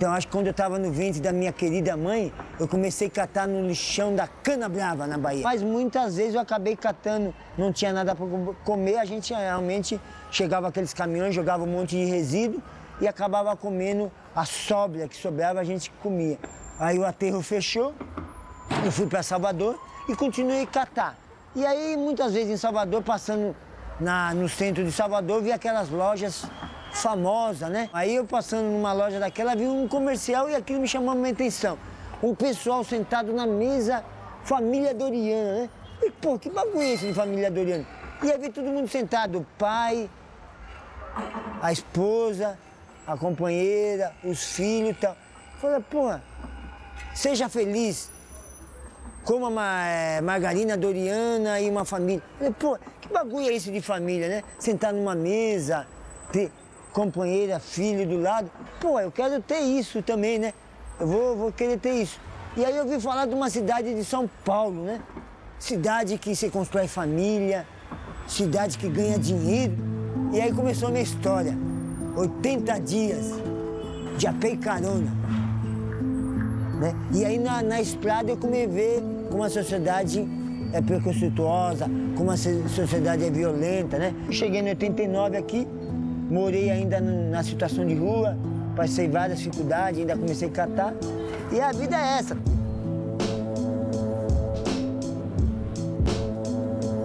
Então, acho que quando eu estava no ventre da minha querida mãe, eu comecei a catar no lixão da Cana Brava, na Bahia. Mas muitas vezes eu acabei catando, não tinha nada para comer, a gente realmente chegava aqueles caminhões, jogava um monte de resíduo e acabava comendo a sobra que sobrava, a gente comia. Aí o aterro fechou, eu fui para Salvador e continuei a catar. E aí, muitas vezes em Salvador, passando no centro de Salvador, vi aquelas lojas famosas, né? Aí eu passando numa loja daquela, vi um comercial e aquilo me chamou a minha atenção. Um pessoal sentado na mesa, família Doriana, né? E, pô, que bagulho é esse de família Doriana? E aí vi todo mundo sentado, o pai, a esposa, a companheira, os filhos e tal. Falei, pô, seja feliz, como a Margarina Doriana e uma família. Falei, pô, que bagulho é esse de família, né? Sentar numa mesa, ter companheira, filho do lado. Pô, eu quero ter isso também, né? Eu vou querer ter isso. E aí eu ouvi falar de uma cidade de São Paulo, né? Cidade que se constrói família, cidade que ganha dinheiro. E aí começou a minha história. 80 dias de a pé e carona. Né? E aí na estrada eu comecei a ver como a sociedade é preconceituosa, como a sociedade é violenta, né? Cheguei em 89 aqui, morei ainda na situação de rua, passei várias dificuldades, ainda comecei a catar. E a vida é essa.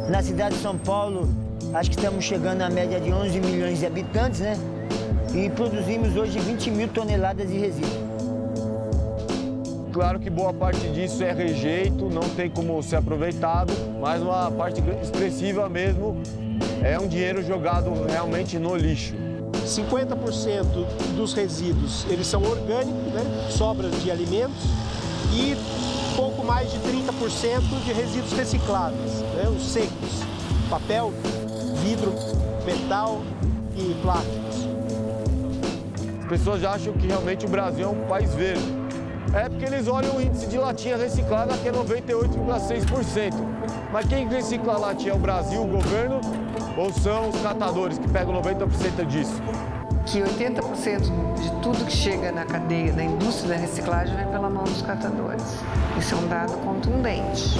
Na cidade de São Paulo, acho que estamos chegando à média de 11 milhões de habitantes, né? E produzimos hoje 20 mil toneladas de resíduos. Claro que boa parte disso é rejeito, não tem como ser aproveitado, mas uma parte expressiva mesmo é um dinheiro jogado realmente no lixo. 50% dos resíduos, eles são orgânicos, né? Sobras de alimentos, e pouco mais de 30% de resíduos recicláveis, né? Os secos, papel, vidro, metal e plásticos. As pessoas acham que realmente o Brasil é um país verde. É porque eles olham o índice de latinha reciclada, que é 98,6%. Mas quem recicla a latinha é o Brasil, o governo, ou são os catadores que pegam 90% disso? Que 80% de tudo que chega na cadeia da indústria da reciclagem vem pela mão dos catadores. Isso é um dado contundente.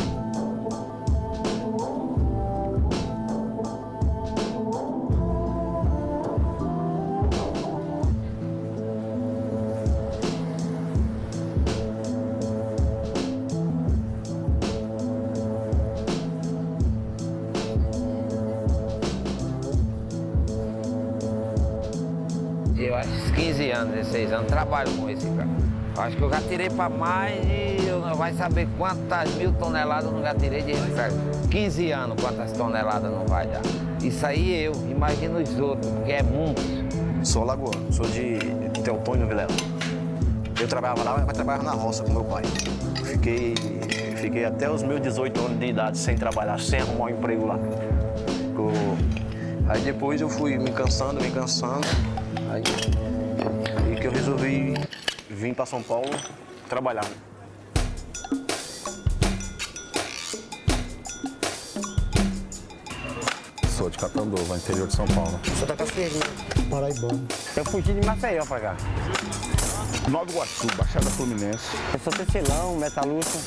Eu acho que 15 anos, 16 anos, trabalho com esse cara. Acho que eu já tirei para mais de... Eu não vai saber quantas mil toneladas eu não já tirei de reciclagem. 15 anos, quantas toneladas não vai dar. Isso aí eu, imagino os outros, porque é muito. Sou lagoano, sou de Teotônio Vilela. Eu trabalhava lá, mas trabalhava na roça com meu pai. Fiquei até os meus 18 anos de idade sem trabalhar, sem arrumar um emprego lá. Aí depois eu fui me cansando. Aí que eu resolvi vir para São Paulo trabalhar. Sou de Catanduva, interior de São Paulo. Sou da Cachoeirinha, paraibano. Eu fugi de Maceió para cá. Nova Iguaçu, Baixada Fluminense. Eu sou tecelão, metalúrgico.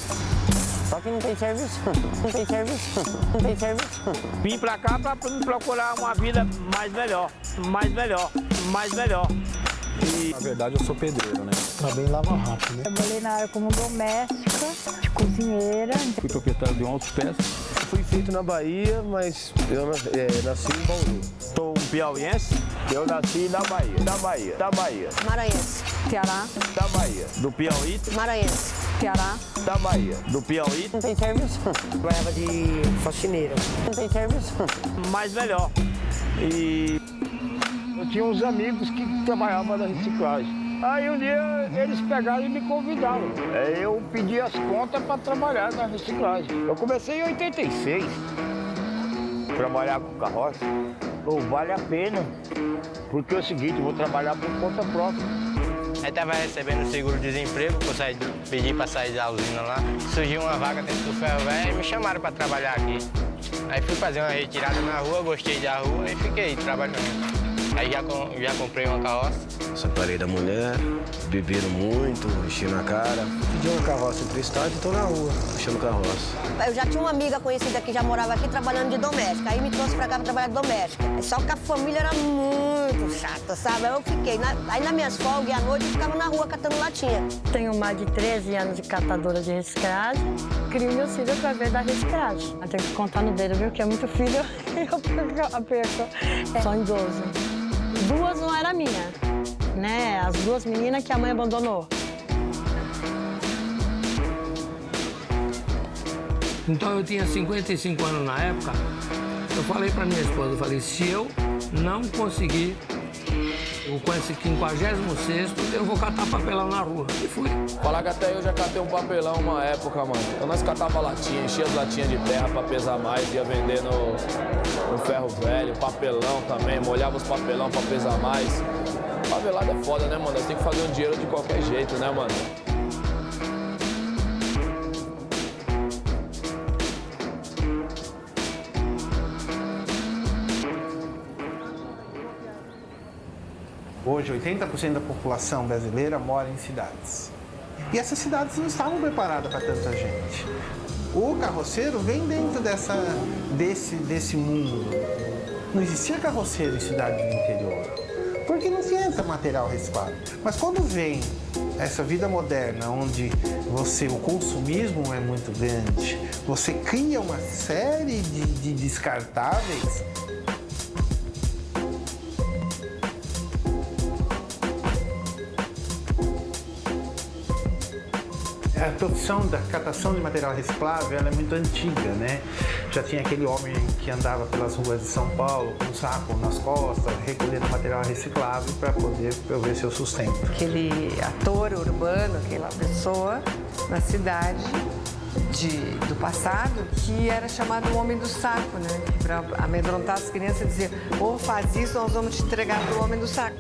Só que não tem serviço. Não tem serviço. Não tem serviço. Vim pra cá pra procurar uma vida mais melhor. E, na verdade, eu sou pedreiro, né? Trabalhei em lava rápido, né? Trabalhei na área como doméstica, de cozinheira. Fui proprietário de 11 peças. Fui feito na Bahia, mas eu nasci em Bauru. Sou um piauiense, eu nasci na Bahia. Maranhense. Ceará. Da Bahia. Do Piauí, Maranhense. Ceará. da Bahia. Do Piauí, Não tem serviço. Trabalhava de faxineira. Não tem serviço. mais melhor. E eu tinha uns amigos que trabalhavam na reciclagem. Aí um dia eles pegaram e me convidaram. Eu pedi as contas para trabalhar na reciclagem. Eu comecei em 86. Trabalhar com carroça. Pô, vale a pena. Porque é o seguinte, eu vou trabalhar por conta própria. Aí estava recebendo seguro-desemprego, pedi para sair da usina lá. Surgiu uma vaga dentro do ferro velho e me chamaram para trabalhar aqui. Aí fui fazer uma retirada na rua, gostei da rua e fiquei trabalhando. Aí já comprei uma carroça. Separei da mulher, beberam muito, enchi na cara. Pedi uma carroça emprestada e tô na rua, puxando carroça. Eu já tinha uma amiga conhecida que já morava aqui trabalhando de doméstica. Aí me trouxe pra cá pra trabalhar de doméstica. Só que a família era muito chata, sabe? Aí eu fiquei. Aí nas minhas folgas e à noite eu ficava na rua catando latinha. Tenho mais de 13 anos de catadora de reciclagem. Crio meus filhos através da reciclagem. Eu tenho que contar no dedo, viu? Que é muito filho e eu perco. São 12. 2 não era minha, né? As 2 meninas que a mãe abandonou. Então eu tinha 55 anos na época. Eu falei pra minha esposa, eu falei, se eu não conseguir com esse 56º, eu vou catar papelão na rua. E fui. Falar que até eu já catei um papelão uma época, mano. Então nós catava latinha, enchia as latinhas de terra pra pesar mais, ia vender no ferro velho, papelão também, molhava os papelão pra pesar mais. Favelada é foda, né, mano? Nós tem que fazer um dinheiro de qualquer jeito, né, mano? Hoje, 80% da população brasileira mora em cidades. E essas cidades não estavam preparadas para tanta gente. O carroceiro vem dentro desse mundo. Não existia carroceiro em cidade do interior, porque não tinha esse material reciclado. Mas quando vem essa vida moderna, onde o consumismo é muito grande, você cria uma série de descartáveis. A profissão da catação de material reciclável ela é muito antiga, né? Já tinha aquele homem que andava pelas ruas de São Paulo com um saco nas costas, recolhendo material reciclável para poder prover seu sustento. Aquele ator urbano, aquela pessoa na cidade do passado, que era chamado o homem do saco, né? Para amedrontar as crianças e dizer, ou faz isso, nós vamos te entregar para o homem do saco.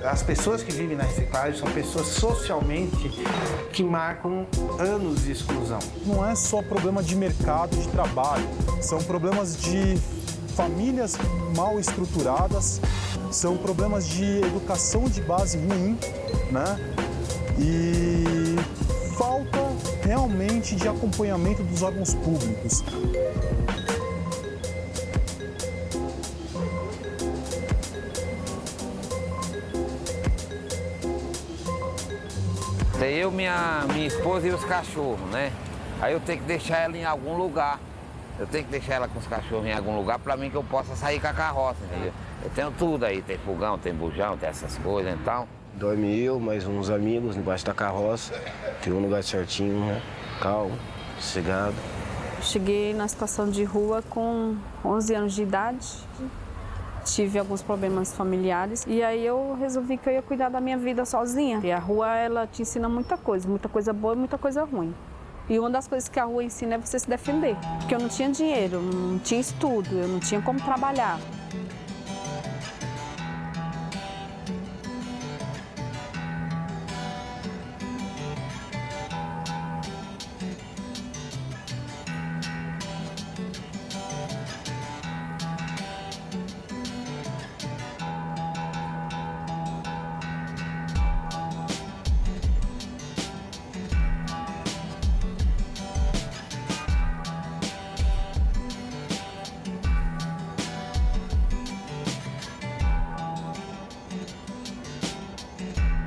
As pessoas que vivem na reciclagem são pessoas socialmente que marcam anos de exclusão. Não é só problema de mercado de trabalho, são problemas de famílias mal estruturadas, são problemas de educação de base ruim, né? E falta realmente de acompanhamento dos órgãos públicos. Eu, minha esposa e os cachorros, né? Aí eu tenho que deixar ela em algum lugar. Eu tenho que deixar ela com os cachorros em algum lugar para mim que eu possa sair com a carroça, entendeu? Eu tenho tudo aí, tem fogão, tem bujão, tem essas coisas e tal. Dorme eu, mais uns amigos embaixo da carroça. Tem um lugar certinho, né? Calmo, sossegado. Cheguei na situação de rua com 11 anos de idade. Tive alguns problemas familiares e aí eu resolvi que eu ia cuidar da minha vida sozinha. E a rua, ela te ensina muita coisa boa e muita coisa ruim. E uma das coisas que a rua ensina é você se defender. Porque eu não tinha dinheiro, não tinha estudo, eu não tinha como trabalhar.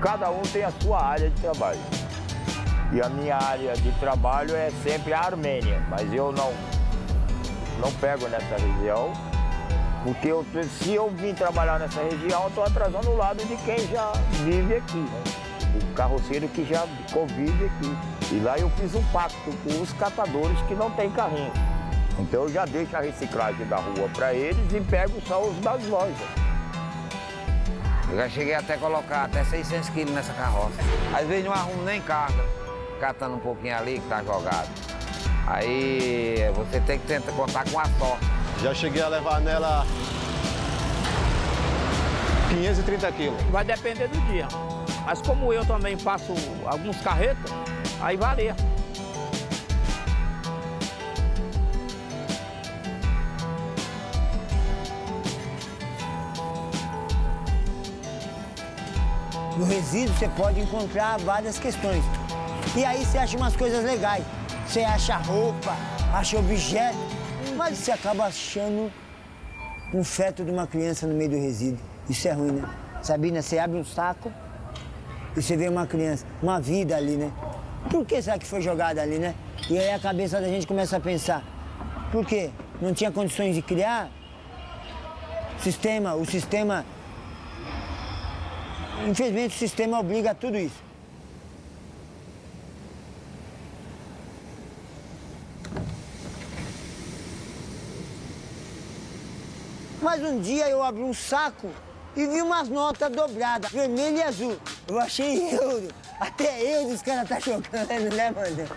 Cada um tem a sua área de trabalho. E a minha área de trabalho é sempre a Armênia, mas eu não pego nessa região, porque se eu vim trabalhar nessa região, eu estou atrasando o lado de quem já vive aqui, né? O carroceiro que já convive aqui. E lá eu fiz um pacto com os catadores que não têm carrinho. Então eu já deixo a reciclagem da rua para eles e pego só os das lojas. Eu já cheguei até a colocar até 600 quilos nessa carroça. Às vezes não arrumo nem carga, catando um pouquinho ali que tá jogado. Aí você tem que tentar contar com a sorte. Já cheguei a levar nela 530 quilos. Vai depender do dia. Mas como eu também faço alguns carretos, aí varia. No resíduo você pode encontrar várias questões. E aí você acha umas coisas legais. Você acha roupa, acha objeto, mas você acaba achando um feto de uma criança no meio do resíduo. Isso é ruim, né? Sabina, você abre um saco e você vê uma criança, uma vida ali, né? Por que será que foi jogada ali, né? E aí a cabeça da gente começa a pensar, por quê? Não tinha condições de criar? O sistema... Infelizmente o sistema obriga a tudo isso. Mas um dia eu abri um saco e vi umas notas dobradas, vermelho e azul. Eu achei euro. Até euro os caras tá jogando, né, mano?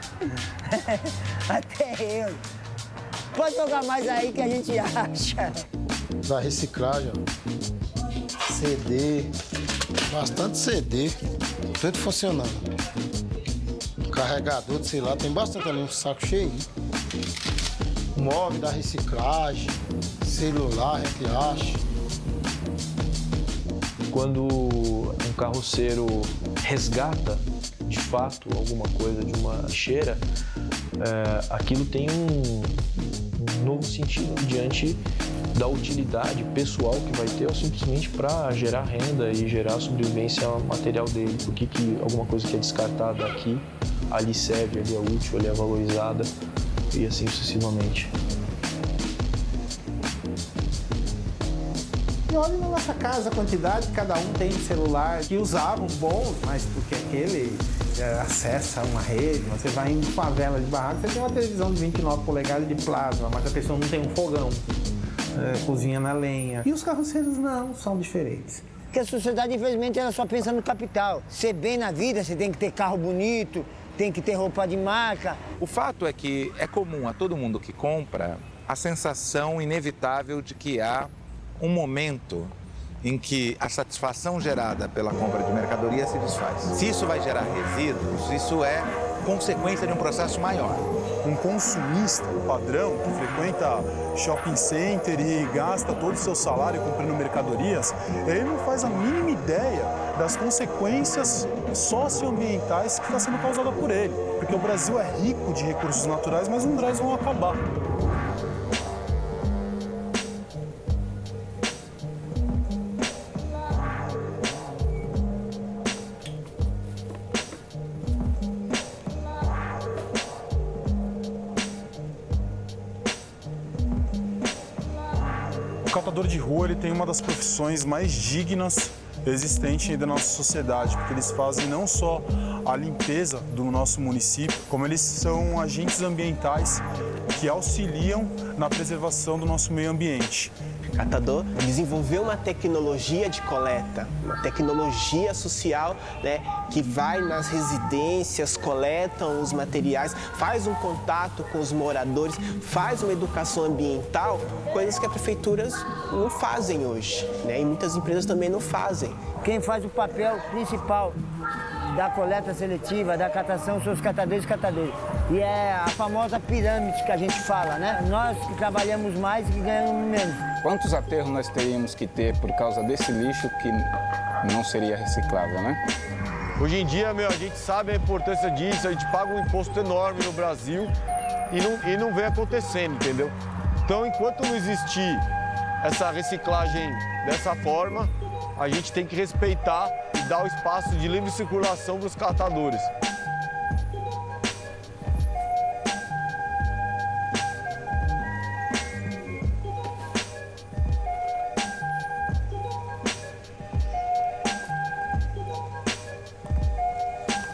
Até euro. Pode jogar mais aí que a gente acha. Da reciclagem, ó. CD, bastante CD, tudo funcionando. Carregador de celular, tem bastante ali, um saco cheio. Móvel da reciclagem, celular, a gente acha. Quando um carroceiro resgata, de fato, alguma coisa de uma lixeira, aquilo tem um novo sentido diante da utilidade pessoal que vai ter, ou simplesmente para gerar renda e gerar sobrevivência material dele. Por que alguma coisa que é descartada aqui, ali serve, ali é útil, ali é valorizada e assim sucessivamente. E olha na nossa casa a quantidade, cada um tem um celular que usavam bons, mas porque aquele acessa uma rede, você vai em favela de barraco, você tem uma televisão de 29 polegadas de plasma, mas a pessoa não tem um fogão, cozinha na lenha. E os carroceiros não, são diferentes. Porque a sociedade, infelizmente, ela só pensa no capital. Ser bem na vida, você tem que ter carro bonito, tem que ter roupa de marca. O fato é que é comum a todo mundo que compra a sensação inevitável de que há um momento em que a satisfação gerada pela compra de mercadoria se desfaz. Se isso vai gerar resíduos, isso é consequência de um processo maior. Um consumista padrão que frequenta shopping center e gasta todo o seu salário comprando mercadorias, ele não faz a mínima ideia das consequências socioambientais que está sendo causada por ele. Porque o Brasil é rico de recursos naturais, mas um dia eles vão acabar. O catador de rua ele tem uma das profissões mais dignas existentes da nossa sociedade, porque eles fazem não só a limpeza do nosso município, como eles são agentes ambientais que auxiliam na preservação do nosso meio ambiente. O catador desenvolveu uma tecnologia de coleta, uma tecnologia social, né, que vai nas residências, coletam os materiais, faz um contato com os moradores, faz uma educação ambiental, coisas que as prefeituras não fazem hoje, né, e muitas empresas também não fazem. Quem faz o papel principal da coleta seletiva, da catação, são os catadores e catadores. E é a famosa pirâmide que a gente fala, né? Nós que trabalhamos mais e que ganhamos menos. Quantos aterros nós teríamos que ter por causa desse lixo que não seria reciclável, né? Hoje em dia, a gente sabe a importância disso, a gente paga um imposto enorme no Brasil e não vem acontecendo, entendeu? Então, enquanto não existir essa reciclagem dessa forma, a gente tem que respeitar e dar o espaço de livre circulação para os catadores.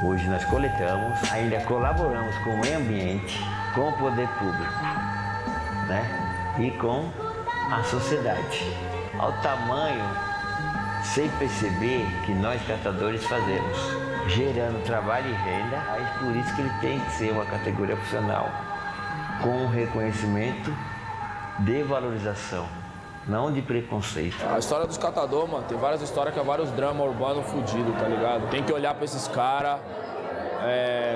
Hoje nós coletamos, ainda colaboramos com o meio ambiente, com o poder público, né? E com a sociedade. Ao tamanho, sem perceber, que nós catadores fazemos, gerando trabalho e renda, mas por isso que ele tem que ser uma categoria profissional, com reconhecimento de valorização, não de preconceito. A história dos catadores, mano, tem várias histórias que é vários dramas urbanos fudidos, tá ligado? Tem que olhar pra esses caras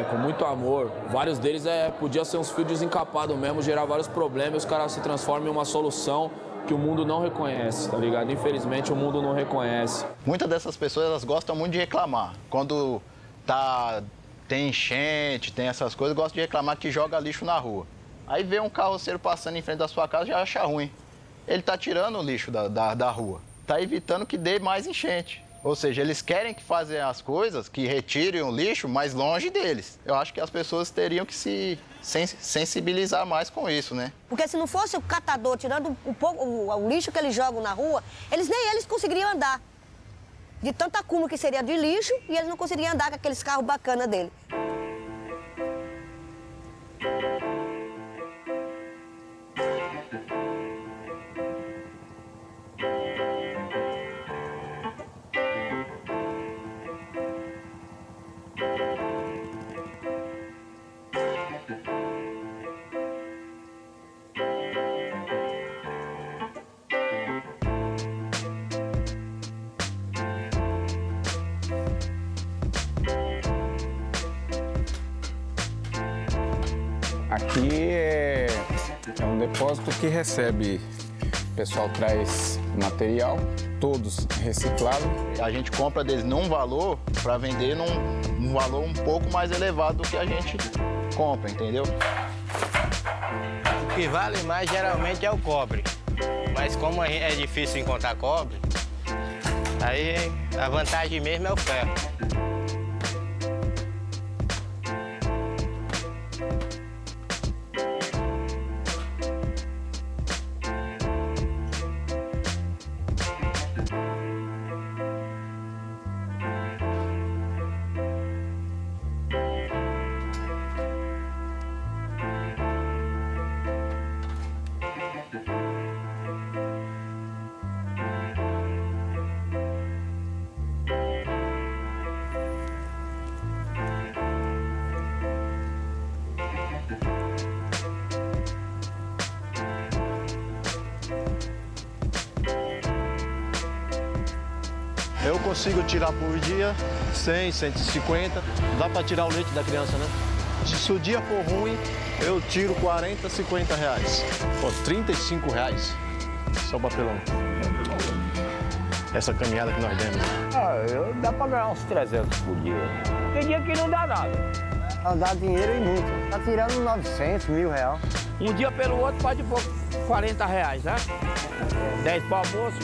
com muito amor. Vários deles podia ser uns fios desencapados mesmo, gerar vários problemas, os caras se transformam em uma solução que o mundo não reconhece, tá ligado? Infelizmente, o mundo não reconhece. Muitas dessas pessoas, elas gostam muito de reclamar. Quando tem enchente, tem essas coisas, gostam de reclamar que joga lixo na rua. Aí vê um carroceiro passando em frente da sua casa e já acha ruim. Ele está tirando o lixo da rua, está evitando que dê mais enchente. Ou seja, eles querem que façam as coisas, que retirem o lixo mais longe deles. Eu acho que as pessoas teriam que se sensibilizar mais com isso, né? Porque se não fosse o catador tirando o lixo que eles jogam na rua, nem eles conseguiriam andar. De tanto acúmulo que seria de lixo, e eles não conseguiriam andar com aqueles carros bacanas dele. Aqui é um depósito que recebe, o pessoal traz material, todos reciclados. A gente compra deles num valor para vender num valor um pouco mais elevado do que a gente compra, entendeu? O que vale mais geralmente é o cobre, mas como é difícil encontrar cobre, aí a vantagem mesmo é o ferro. Eu consigo tirar por dia 100, 150, dá para tirar o leite da criança, né? Se o dia for ruim, eu tiro 40, 50 reais. Pô, 35 reais, só o papelão. Essa caminhada que nós demos. Dá pra ganhar uns 300 por dia. Tem dia que não dá nada. Dá dinheiro e muito. Tá tirando 900, R$1.000. Um dia pelo outro pode pôr 40 reais, né? 10 para almoço,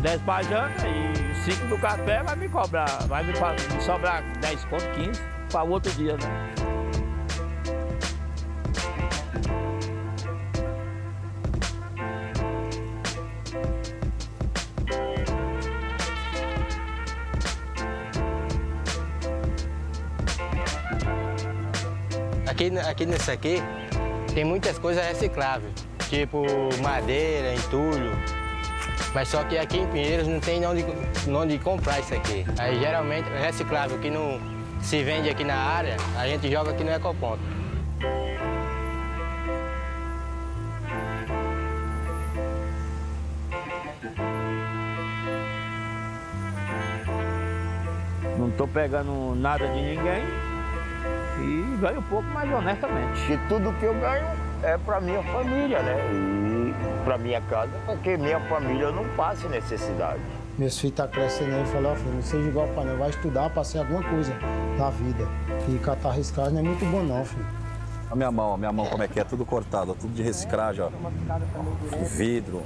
10 para janta e 5 do café vai me cobrar. Vai me sobrar 10 conto, 15 para o outro dia, né? Aqui nesse aqui tem muitas coisas recicláveis, tipo madeira, entulho. Mas só que aqui em Pinheiros não tem onde comprar isso aqui. Aí geralmente é reciclável, que não se vende aqui na área, a gente joga aqui no ecoponto. Não tô pegando nada de ninguém e ganho um pouco mais honestamente. E tudo que eu ganho é para minha família, né? E para minha casa, porque minha família não passe necessidade. Meus filhos estão crescendo aí e falaram, filho, não seja igual para não, vai estudar para ser alguma coisa na vida. E catar riscagem não é muito bom não, filho. A minha mão como é que é? Tudo cortado, tudo de reciclagem, ó. Vidro,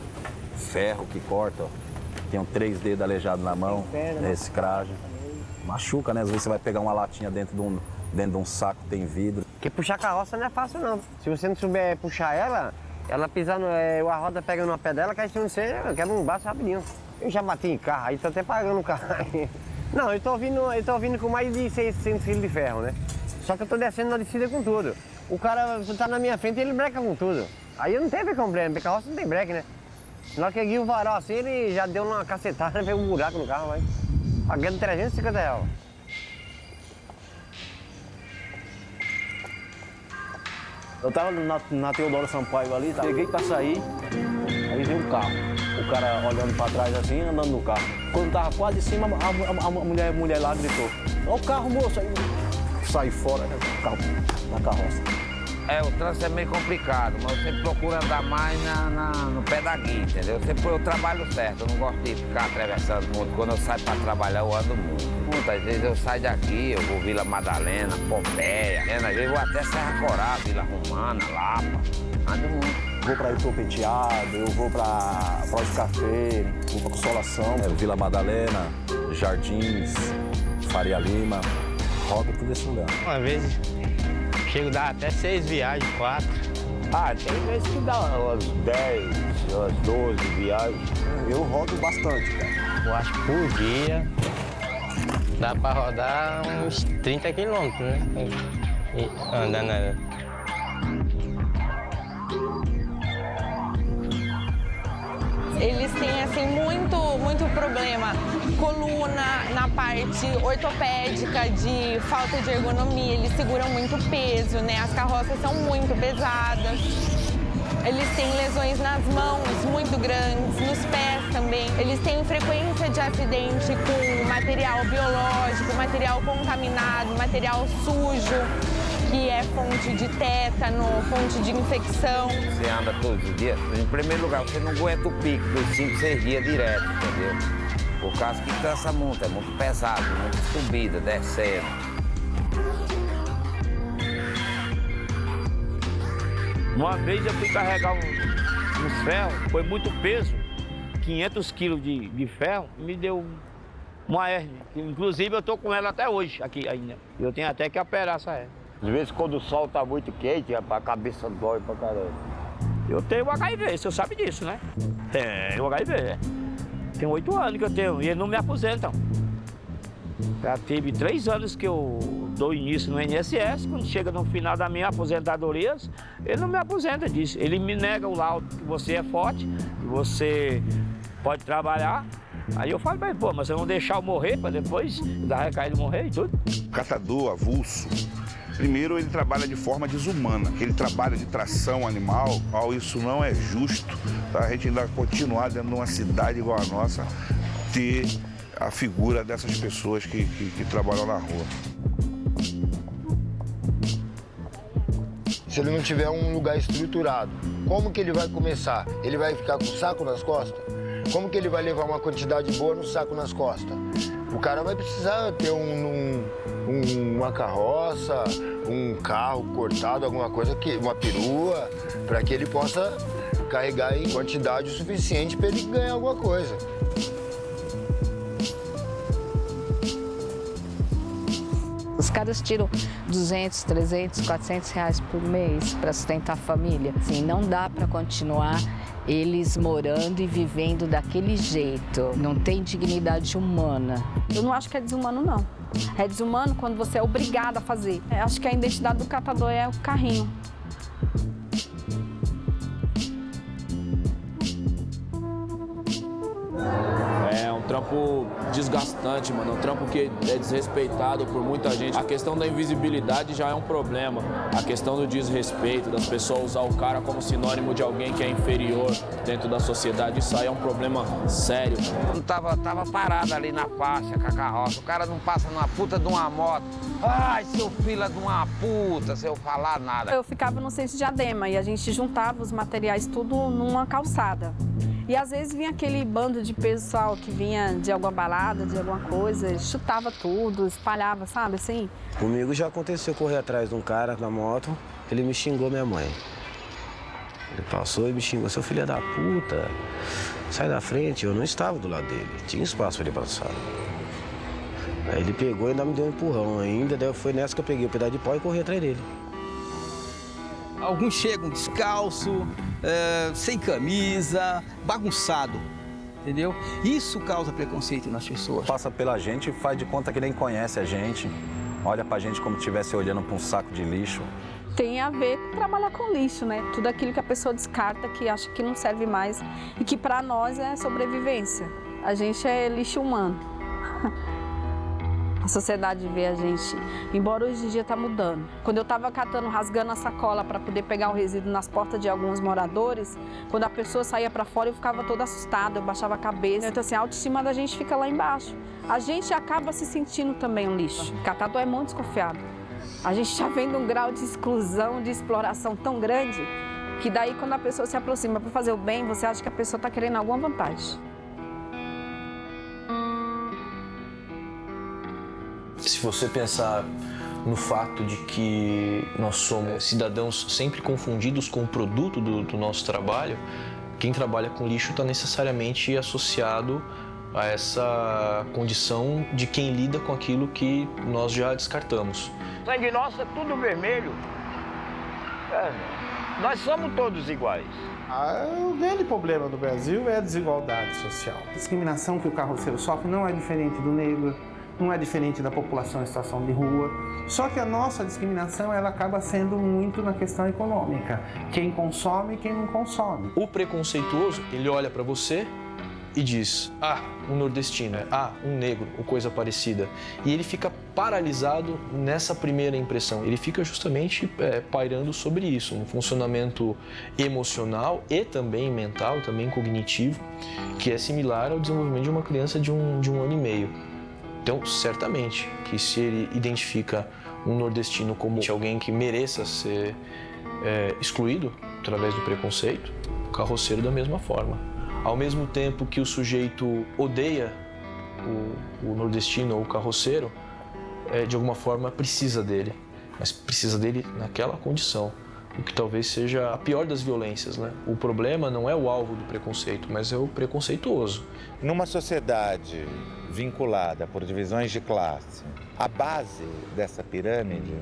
ferro que corta, ó. Tem um 3 dedos aleijado na mão, reciclagem. Machuca, né? Às vezes você vai pegar uma latinha dentro de um saco, tem vidro. Porque puxar carroça não é fácil, não. Se você não souber puxar ela pisar a roda pega no pé dela, que você quebra um braço rapidinho. Eu já bati em carro, aí tô até pagando o carro. Não, eu tô vindo com mais de 600 quilos de ferro, né? Só que eu tô descendo na descida com tudo. O cara tá na minha frente e ele breca com tudo. Aí eu não teve problema, porque carroça não tem breque, né? Na hora que eu guio o varal assim, ele já deu uma cacetada, veio um buraco no carro, vai. Pagando 350 reais. Eu tava na Teodoro Sampaio ali, peguei pra sair, aí veio um carro. O cara olhando pra trás assim, andando no carro. Quando tava quase em cima, a mulher lá gritou: "Ó o carro, moço!" Aí saí fora, né? O carro na carroça. O trânsito é meio complicado, mas eu sempre procuro andar mais no pé da guia, entendeu? Eu trabalho certo, eu não gosto de ficar atravessando muito. Quando eu saio para trabalhar, eu ando muito. Muitas vezes eu saio daqui, eu vou Vila Madalena, Pompeia, às vezes eu vou até Serra Corá, Vila Romana, Lapa, ando muito. Vou para Ipô Penteado, eu vou para Pós Café, vou para Consolação. Vila Madalena, Jardins, Faria Lima, roda tudo esse lugar. Uma vez chego a dar até 6 viagens, 4. Tem vezes que dá umas 10, umas 12 viagens. Eu rodo bastante, cara. Eu acho que por dia dá para rodar uns 30 quilômetros, né? Andando. Eles têm, assim, muito problema. Coluna, na parte ortopédica, de falta de ergonomia, eles seguram muito peso, né? As carroças são muito pesadas. Eles têm lesões nas mãos muito grandes, nos pés também. Eles têm frequência de acidente com material biológico, material contaminado, material sujo, que é fonte de tétano, fonte de infecção. Você anda todos os dias, em primeiro lugar, você não aguenta o pico dos 5, 6 dias direto, entendeu? Por causa que cansa muito, é muito pesado, muita subida, descendo. Uma vez eu fui carregar uns ferros, foi muito peso, 500 quilos de ferro, me deu uma hérnia. Inclusive eu tô com ela até hoje, aqui ainda. Eu tenho até que operar essa hérnia. Às vezes quando o sol tá muito quente, a cabeça dói pra caramba. Eu tenho HIV, você sabe disso, né? O HIV. Tem 8 anos que eu tenho e eles não me aposentam. Já teve 3 anos que eu dou início no INSS, quando chega no final da minha aposentadoria, ele não me aposenta disso. Ele me nega o laudo que você é forte, que você pode trabalhar. Aí eu falo pra ele, pô, mas você não deixar eu morrer para depois dar recaído morrer e tudo? Catador avulso, primeiro ele trabalha de forma desumana, ele trabalha de tração animal, isso não é justo. Tá? A gente ainda continuar dentro de uma cidade igual a nossa, ter a figura dessas pessoas que trabalham na rua. Se ele não tiver um lugar estruturado, como que ele vai começar? Ele vai ficar com o saco nas costas? Como que ele vai levar uma quantidade boa no saco nas costas? O cara vai precisar ter uma carroça, um carro cortado, alguma coisa, uma perua, para que ele possa carregar em quantidade o suficiente para ele ganhar alguma coisa. Os caras tiram 200, 300, 400 reais por mês para sustentar a família. Assim, não dá para continuar eles morando e vivendo daquele jeito. Não tem dignidade humana. Eu não acho que é desumano, não. É desumano quando você é obrigado a fazer. Eu acho que a identidade do catador é o carrinho. É um trampo desgastante, mano. Um trampo que é desrespeitado por muita gente. A questão da invisibilidade já é um problema. A questão do desrespeito, das pessoas usar o cara como sinônimo de alguém que é inferior dentro da sociedade, isso aí é um problema sério. Eu tava parado ali na faixa com a carroça, o cara não passa numa puta de uma moto. Ai, seu filho de uma puta, sem eu falar nada. Eu ficava no centro de Diadema e a gente juntava os materiais tudo numa calçada. E às vezes vinha aquele bando de pessoal que vinha de alguma balada, de alguma coisa, chutava tudo, espalhava, sabe, assim? Comigo já aconteceu correr atrás de um cara na moto, ele me xingou minha mãe. Ele passou e me xingou, seu filho da puta, sai da frente. Eu não estava do lado dele, tinha espaço para ele passar. Aí ele pegou e ainda me deu um empurrão ainda, daí foi nessa que eu peguei o pedaço de pau e corri atrás dele. Alguns chegam descalço, sem camisa, bagunçado, entendeu? Isso causa preconceito nas pessoas. Passa pela gente e faz de conta que nem conhece a gente. Olha pra gente como se estivesse olhando pra um saco de lixo. Tem a ver com trabalhar com lixo, né? Tudo aquilo que a pessoa descarta, que acha que não serve mais e que para nós é sobrevivência. A gente é lixo humano. A sociedade vê a gente, embora hoje em dia está mudando. Quando eu estava catando, rasgando a sacola para poder pegar o resíduo nas portas de alguns moradores, quando a pessoa saía para fora eu ficava toda assustada, eu baixava a cabeça. Então assim, a autoestima da gente fica lá embaixo. A gente acaba se sentindo também um lixo. O catador é muito desconfiado. A gente está vendo um grau de exclusão, de exploração tão grande, que daí quando a pessoa se aproxima para fazer o bem, você acha que a pessoa está querendo alguma vantagem. Se você pensar no fato de que nós somos cidadãos sempre confundidos com o produto do nosso trabalho, quem trabalha com lixo está necessariamente associado a essa condição de quem lida com aquilo que nós já descartamos. Sangue nosso é tudo vermelho. Nós somos todos iguais. O grande problema do Brasil é a desigualdade social. A discriminação que o carroceiro sofre não é diferente do negro, não é diferente da população em situação de rua. Só que a nossa discriminação ela acaba sendo muito na questão econômica. Quem consome e quem não consome. O preconceituoso, ele olha para você e diz, um nordestino, um negro, ou coisa parecida. E ele fica paralisado nessa primeira impressão. Ele fica justamente pairando sobre isso, um funcionamento emocional e também mental, também cognitivo, que é similar ao desenvolvimento de uma criança de um ano e meio. Então, certamente, que se ele identifica um nordestino como alguém que mereça ser excluído através do preconceito, o carroceiro da mesma forma. Ao mesmo tempo que o sujeito odeia o nordestino ou o carroceiro, de alguma forma precisa dele, mas precisa dele naquela condição, o que talvez seja a pior das violências, né? O problema não é o alvo do preconceito, mas é o preconceituoso. Numa sociedade vinculada por divisões de classe, a base dessa pirâmide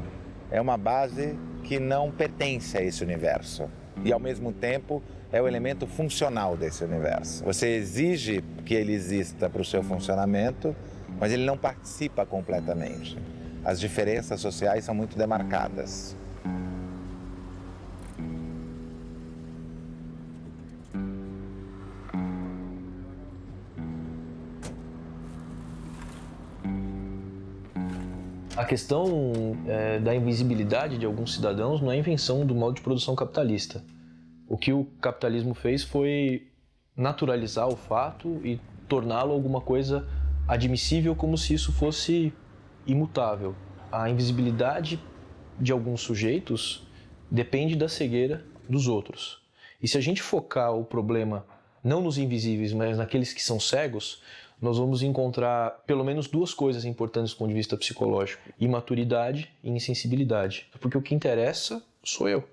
é uma base que não pertence a esse universo e, ao mesmo tempo, é o elemento funcional desse universo. Você exige que ele exista para o seu funcionamento, mas ele não participa completamente. As diferenças sociais são muito demarcadas. A questão da invisibilidade de alguns cidadãos não é invenção do modo de produção capitalista. O que o capitalismo fez foi naturalizar o fato e torná-lo alguma coisa admissível, como se isso fosse imutável. A invisibilidade de alguns sujeitos depende da cegueira dos outros. E se a gente focar o problema não nos invisíveis, mas naqueles que são cegos, nós vamos encontrar pelo menos duas coisas importantes do ponto de vista psicológico: imaturidade e insensibilidade. Porque o que interessa sou eu.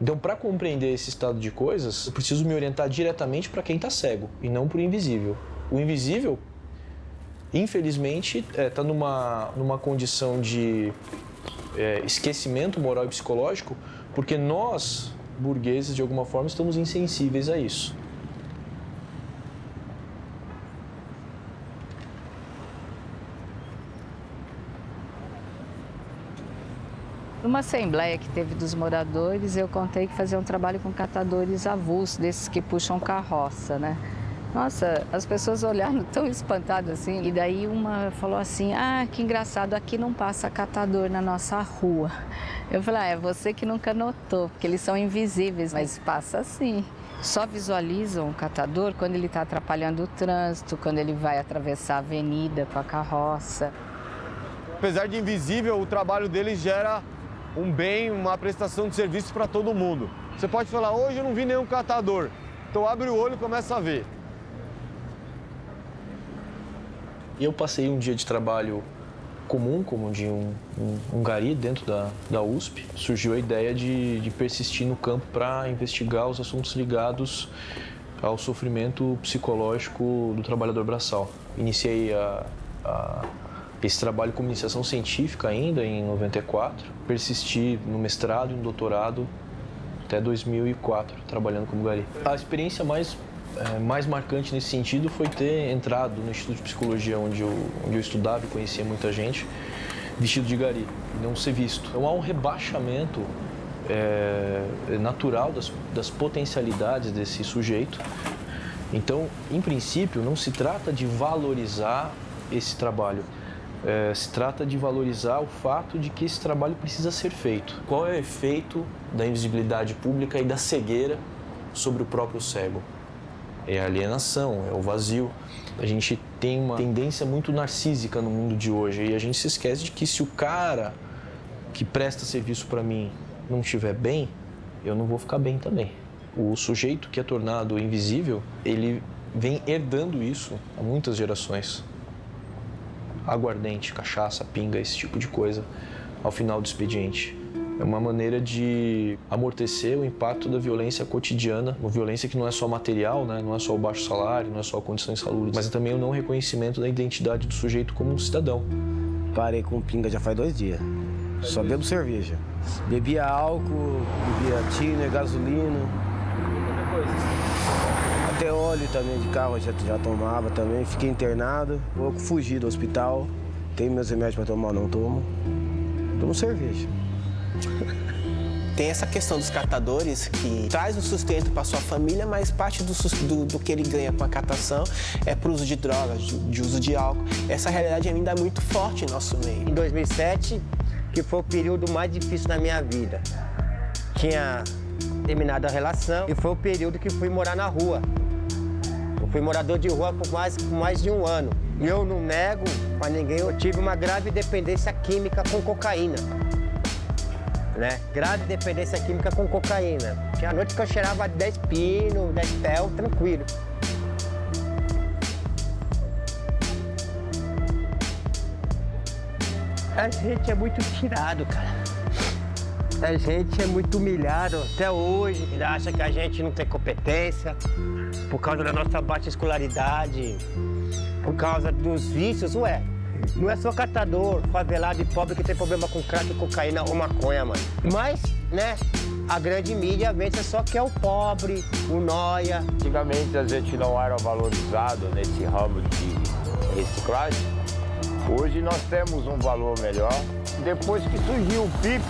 Então, para compreender esse estado de coisas, eu preciso me orientar diretamente para quem está cego e não para o invisível. O invisível, infelizmente, está numa condição de esquecimento moral e psicológico, porque nós, burgueses, de alguma forma, estamos insensíveis a isso. Numa assembleia que teve dos moradores, eu contei que fazia um trabalho com catadores avulsos, desses que puxam carroça, né? Nossa, as pessoas olharam tão espantadas assim. E daí uma falou assim, que engraçado, aqui não passa catador na nossa rua. Eu falei, é você que nunca notou, porque eles são invisíveis, mas passa sim. Só visualizam o catador quando ele está atrapalhando o trânsito, quando ele vai atravessar a avenida com a carroça. Apesar de invisível, o trabalho deles gera um bem, uma prestação de serviço para todo mundo. Você pode falar, hoje eu não vi nenhum catador. Então abre o olho e começa a ver. Eu passei um dia de trabalho comum, como de um gari dentro da USP. Surgiu a ideia de persistir no campo para investigar os assuntos ligados ao sofrimento psicológico do trabalhador braçal. Iniciei esse trabalho com iniciação científica ainda em 94, persisti no mestrado e no doutorado até 2004, trabalhando como gari. A experiência mais marcante nesse sentido foi ter entrado no Instituto de Psicologia, onde eu estudava e conhecia muita gente, vestido de gari, e não ser visto. Então há um rebaixamento natural das potencialidades desse sujeito. Então, em princípio, não se trata de valorizar esse trabalho. Se trata de valorizar o fato de que esse trabalho precisa ser feito. Qual é o efeito da invisibilidade pública e da cegueira sobre o próprio cego? É a alienação, é o vazio. A gente tem uma tendência muito narcísica no mundo de hoje e a gente se esquece de que se o cara que presta serviço para mim não estiver bem, eu não vou ficar bem também. O sujeito que é tornado invisível, ele vem herdando isso há muitas gerações. Aguardente, cachaça, pinga, esse tipo de coisa ao final do expediente. É uma maneira de amortecer o impacto da violência cotidiana, uma violência que não é só material, né? Não é só o baixo salário, não é só a condição insalubre, mas é também o não reconhecimento da identidade do sujeito como um cidadão. Parei com pinga já faz 2 dias. Só bebo cerveja. Bebia álcool, bebia tiner, gasolina. Até óleo também de carro já tomava também. Fiquei internado, vou fugir do hospital. Tenho meus remédios para tomar, não tomo. Tomo cerveja. Tem essa questão dos catadores que traz o sustento para sua família, mas parte do que ele ganha com a catação é para o uso de drogas, de uso de álcool. Essa realidade ainda é muito forte em nosso meio. Em 2007, que foi o período mais difícil da minha vida. Tinha terminado a relação e foi o período que fui morar na rua. Eu fui morador de rua por mais de 1 ano. E eu não nego para ninguém, eu tive uma grave dependência química com cocaína. Né? Grave dependência química com cocaína. Tinha noite que eu cheirava 10 pino, 10 pel, tranquilo. A gente é muito tirado, cara. A gente é muito humilhado até hoje. Ele acha que a gente não tem competência por causa da nossa baixa escolaridade, por causa dos vícios, ué. Não é só catador, favelado e pobre que tem problema com crack, cocaína ou maconha, mano. Mas, né, a grande mídia vence só que é o pobre, o nóia. Antigamente a gente não era valorizado nesse ramo de reciclagem. Hoje nós temos um valor melhor. Depois que surgiu o PIP,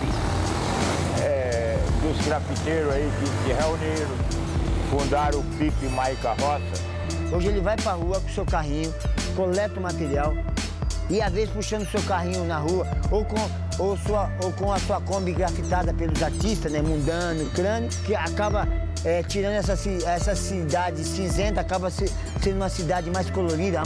dos grafiteiros aí que se reuniram, fundaram o PIP Mais Carroça. Hoje ele vai pra rua com o seu carrinho, coleta o material, e às vezes puxando o seu carrinho na rua, ou com a sua Kombi grafitada pelos artistas, né, Mundano, Crânio, que acaba tirando essa cidade cinzenta, acaba sendo uma cidade mais colorida.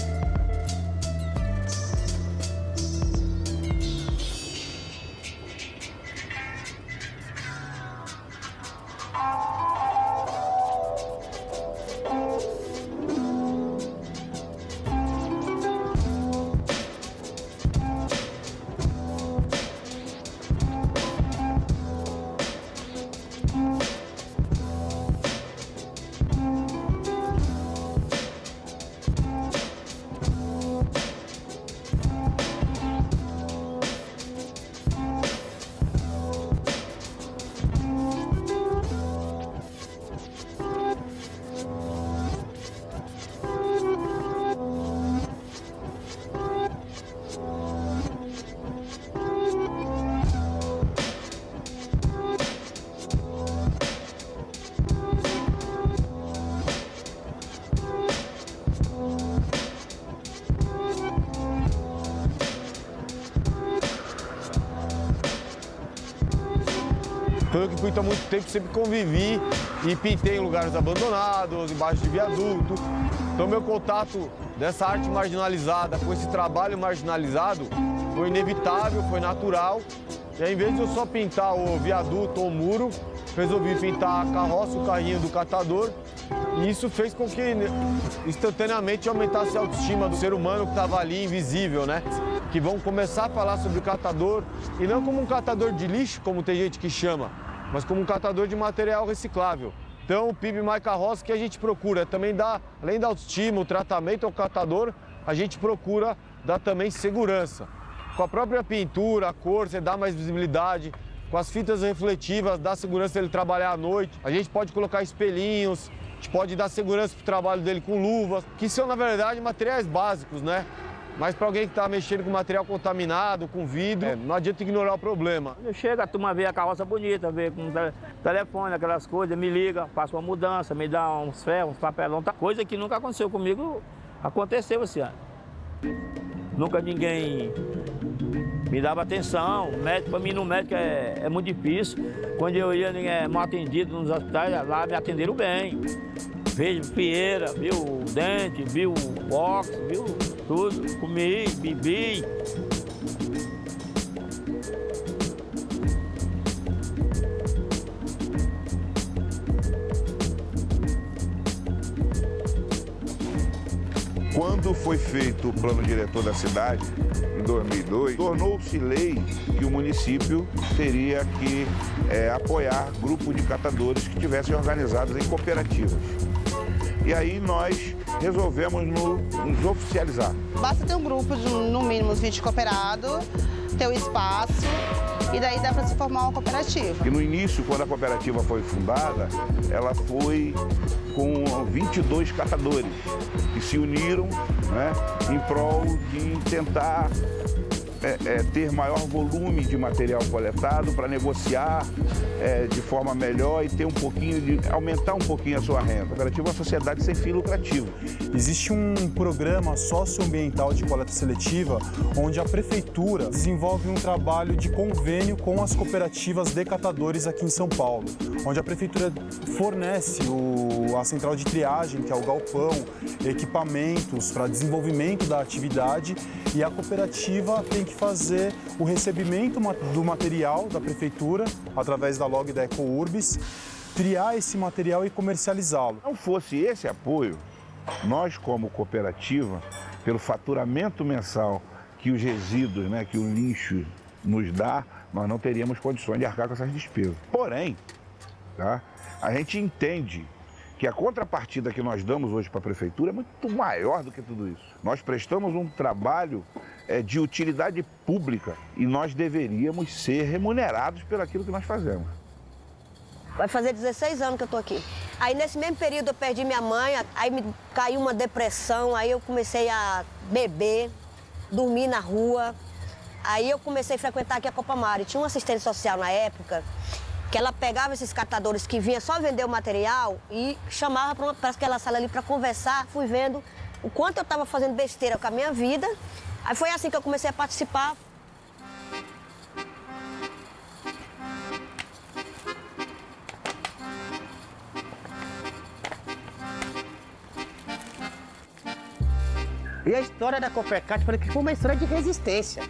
Foi eu que fui há muito tempo, sempre convivi e pintei em lugares abandonados, embaixo de viaduto. Então meu contato dessa arte marginalizada com esse trabalho marginalizado foi inevitável, foi natural. E aí, em vez de eu só pintar o viaduto ou o muro, resolvi pintar a carroça, o carrinho do catador. E isso fez com que instantaneamente aumentasse a autoestima do ser humano que estava ali invisível, né? Que vão começar a falar sobre o catador, e não como um catador de lixo, como tem gente que chama, mas como um catador de material reciclável. Então, o PIB Mais Carroça que a gente procura também dar, além da autoestima, o tratamento ao catador, a gente procura dar também segurança. Com a própria pintura, a cor, você dá mais visibilidade. Com as fitas refletivas, dá segurança ele trabalhar à noite. A gente pode colocar espelhinhos, a gente pode dar segurança para o trabalho dele com luvas, que são, na verdade, materiais básicos, né? Mas para alguém que está mexendo com material contaminado, com vidro, não adianta ignorar o problema. Chega, a turma vê a carroça bonita, vê com telefone, aquelas coisas, me liga, faço uma mudança, me dá uns ferros, uns papelão, coisa que nunca aconteceu comigo, aconteceu esse ano. Nunca ninguém me dava atenção, médico, para mim no médico é muito difícil. Quando eu ia mal atendido nos hospitais, lá me atenderam bem. Vejo pieira, viu dente, viu box, viu tudo. Comi, bebi. Quando foi feito o plano diretor da cidade, em 2002, tornou-se lei que o município teria que apoiar grupos de catadores que estivessem organizados em cooperativas. E aí nós resolvemos nos oficializar. Basta ter um grupo de no mínimo 20 cooperados, ter o espaço e daí dá para se formar uma cooperativa. E no início, quando a cooperativa foi fundada, ela foi com 22 catadores que se uniram, né, em prol de tentar ter maior volume de material coletado para negociar de forma melhor e ter aumentar um pouquinho a sua renda. A cooperativa é uma sociedade sem fim lucrativo. Existe um programa socioambiental de coleta seletiva onde a prefeitura desenvolve um trabalho de convênio com as cooperativas de catadores aqui em São Paulo, onde a prefeitura fornece a central de triagem, que é o galpão, equipamentos para desenvolvimento da atividade, e a cooperativa tem que fazer o recebimento do material da prefeitura através da log da EcoUrbis, triar esse material e comercializá-lo. Se não fosse esse apoio, nós como cooperativa, pelo faturamento mensal que os resíduos, né, que o lixo nos dá, nós não teríamos condições de arcar com essas despesas. Porém, tá, a gente entende que a contrapartida que nós damos hoje para a prefeitura é muito maior do que tudo isso. Nós prestamos um trabalho de utilidade pública e nós deveríamos ser remunerados por aquilo que nós fazemos. Vai fazer 16 anos que eu tô aqui. Aí nesse mesmo período eu perdi minha mãe, aí me caiu uma depressão, aí eu comecei a beber, dormir na rua. Aí eu comecei a frequentar aqui a Copamar. Tinha uma assistente social na época que ela pegava esses catadores que vinham só vender o material e chamava para aquela sala ali para conversar. Fui vendo o quanto eu estava fazendo besteira com a minha vida. Aí foi assim que eu comecei a participar. E a história da Coopercat foi uma história de resistência.